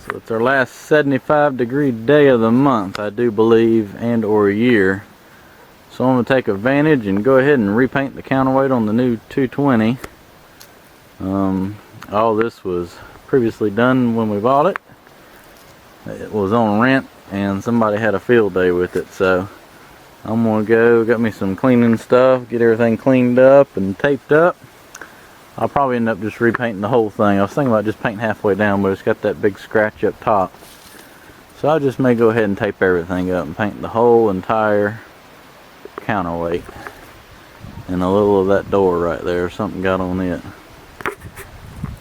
So it's our last 75-degree day of the month, I do believe, and or year. So I'm going to take advantage and go ahead and repaint the counterweight on the new 220. All this was previously done when we bought it. It was on rent and somebody had a field day with it, so I'm going to go get me some cleaning stuff, get everything cleaned up and taped up. I'll probably end up just repainting the whole thing. I was thinking about just painting halfway down, but it's got that big scratch up top. So I just may go ahead and tape everything up and paint the whole entire counterweight. And a little of that door right there, something got on it.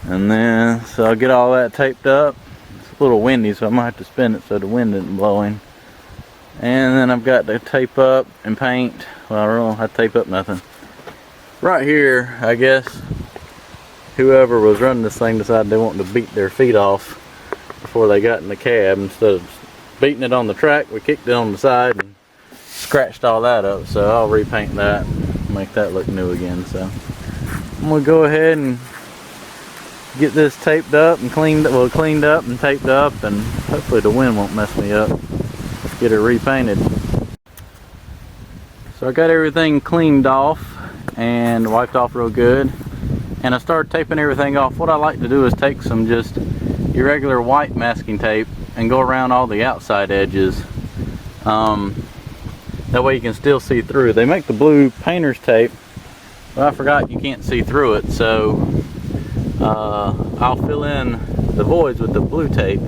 And then, so I'll get all that taped up. It's a little windy, so I might have to spin it so the wind isn't blowing. And then I've got to tape up and paint. Well, I don't have to tape up nothing. Right here, I guess, whoever was running this thing decided they wanted to beat their feet off before they got in the cab. Instead of beating it on the track, we kicked it on the side and scratched all that up. So I'll repaint that, make that look new again. So I'm gonna go ahead and get this taped up and cleaned up and taped up, and hopefully the wind won't mess me up. Get it repainted. So I got everything cleaned off and wiped off real good. And I started taping everything off. What I like to do is take some just irregular white masking tape and go around all the outside edges. That way you can still see through. They make the blue painter's tape, but I forgot you can't see through it. So I'll fill in the voids with the blue tape.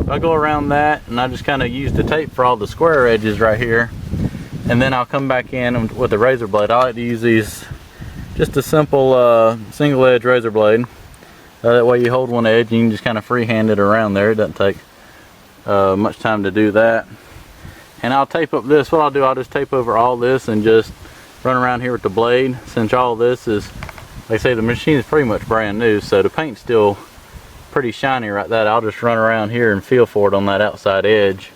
I go around that and I just kind of use the tape for all the square edges right here. And then I'll come back in with a razor blade. I like to use these, just a simple single edge razor blade. That way you hold one edge and you can just kind of freehand it around there. It doesn't take much time to do that. And I'll tape up this. What I'll do, I'll just tape over all this and just run around here with the blade. Since all this is, like I say, the machine is pretty much brand new, so the paint's still pretty shiny right there. I'll just run around here and feel for it on that outside edge.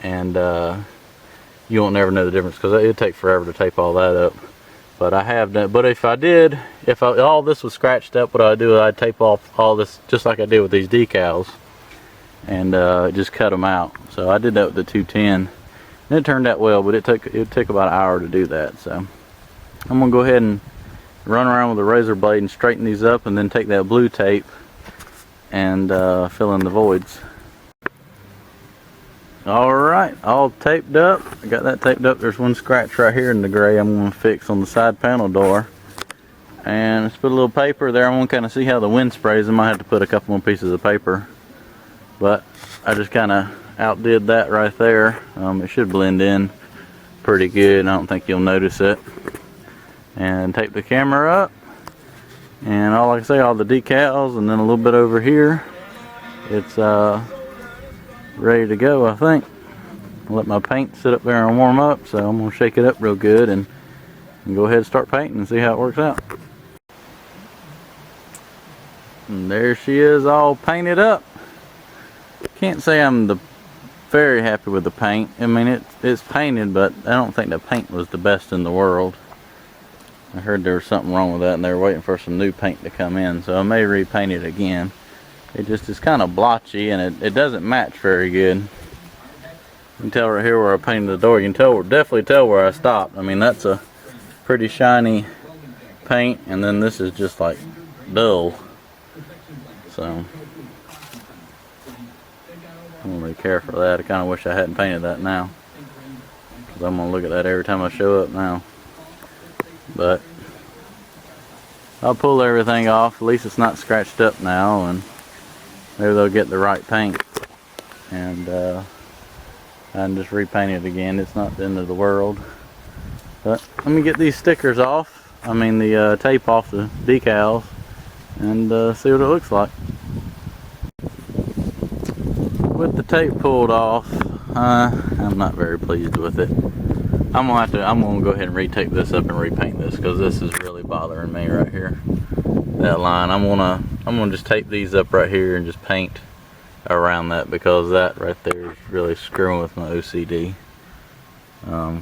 And you won't never know the difference because it'd take forever to tape all that up. But I have done. But if all this was scratched up, what I'd do is I'd tape off all this just like I did with these decals, and just cut them out. So I did that with the 210, and it turned out well. But it took about an hour to do that. So I'm gonna go ahead and run around with a razor blade and straighten these up, and then take that blue tape and fill in the voids. Alright, all taped up. I got that taped up. There's one scratch right here in the gray I'm going to fix on the side panel door. And let's put a little paper there. I'm going to kind of see how the wind sprays. I might have to put a couple more pieces of paper. But I just kind of outdid that right there. It should blend in pretty good. I don't think you'll notice it. And tape the camera up. And like I say, all the decals, and then a little bit over here. It's ready to go, I think. I'll let my paint sit up there and warm up, so I'm going to shake it up real good and go ahead and start painting and see how it works out. And there she is, all painted up. Can't say I'm very happy with the paint. I mean, it's painted, but I don't think the paint was the best in the world. I heard there was something wrong with that and they were waiting for some new paint to come in, so I may repaint it again. It just is kind of blotchy, and it doesn't match very good. You can tell right here where I painted the door. You can definitely tell where I stopped. I mean, that's a pretty shiny paint, and then this is just like dull. So I don't really care for that. I kind of wish I hadn't painted that now, because I'm gonna look at that every time I show up now. But I'll pull everything off. At least it's not scratched up now, and maybe they'll get the right paint and just repaint it again. It's not the end of the world. But let me get these stickers off. I mean the tape off the decals, and see what it looks like. With the tape pulled off, I'm not very pleased with it. I'm gonna go ahead and retape this up and repaint this, because this is really bothering me right here. That line, I'm gonna just tape these up right here and just paint around that, because that right there is really screwing with my OCD.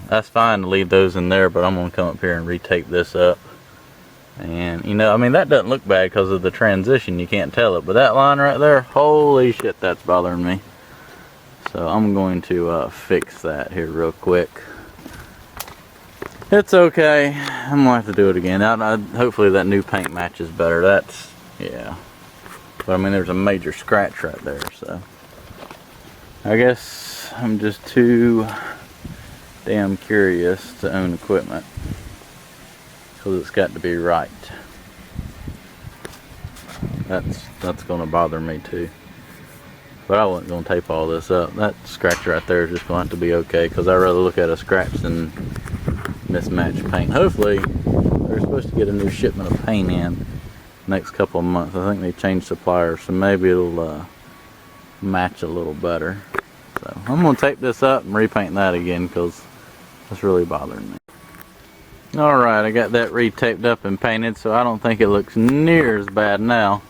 That's fine to leave those in there, but I'm gonna come up here and retape this up. And you know, I mean, that doesn't look bad because of the transition, you can't tell it, but that line right there, holy shit, that's bothering me. So I'm going to fix that here real quick. It's okay, I'm gonna have to do it again. Hopefully that new paint matches better. That's, yeah, but I mean, there's a major scratch right there, so I guess I'm just too damn curious to own equipment, because it's got to be right. That's gonna bother me too. But I wasn't gonna tape all this up. That scratch right there is just gonna have to be okay, because I'd rather look at a scratch than mismatched paint. Hopefully, they're supposed to get a new shipment of paint in next couple of months. I think they changed suppliers, so maybe it'll match a little better. So I'm gonna tape this up and repaint that again, because that's really bothering me. Alright, I got that retaped up and painted, so I don't think it looks near as bad now.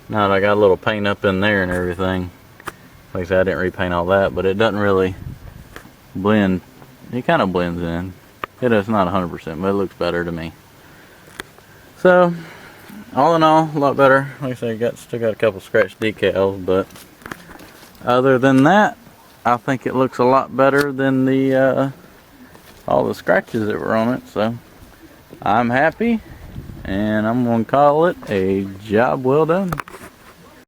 Now that I got a little paint up in there and everything. Like I said, I didn't repaint all that, but it doesn't really blend. It kind of blends in. It is not 100%, but it looks better to me. So, all in all, a lot better. Like I said, still got a couple scratch decals, but other than that, I think it looks a lot better than the all the scratches that were on it. So, I'm happy, and I'm going to call it a job well done.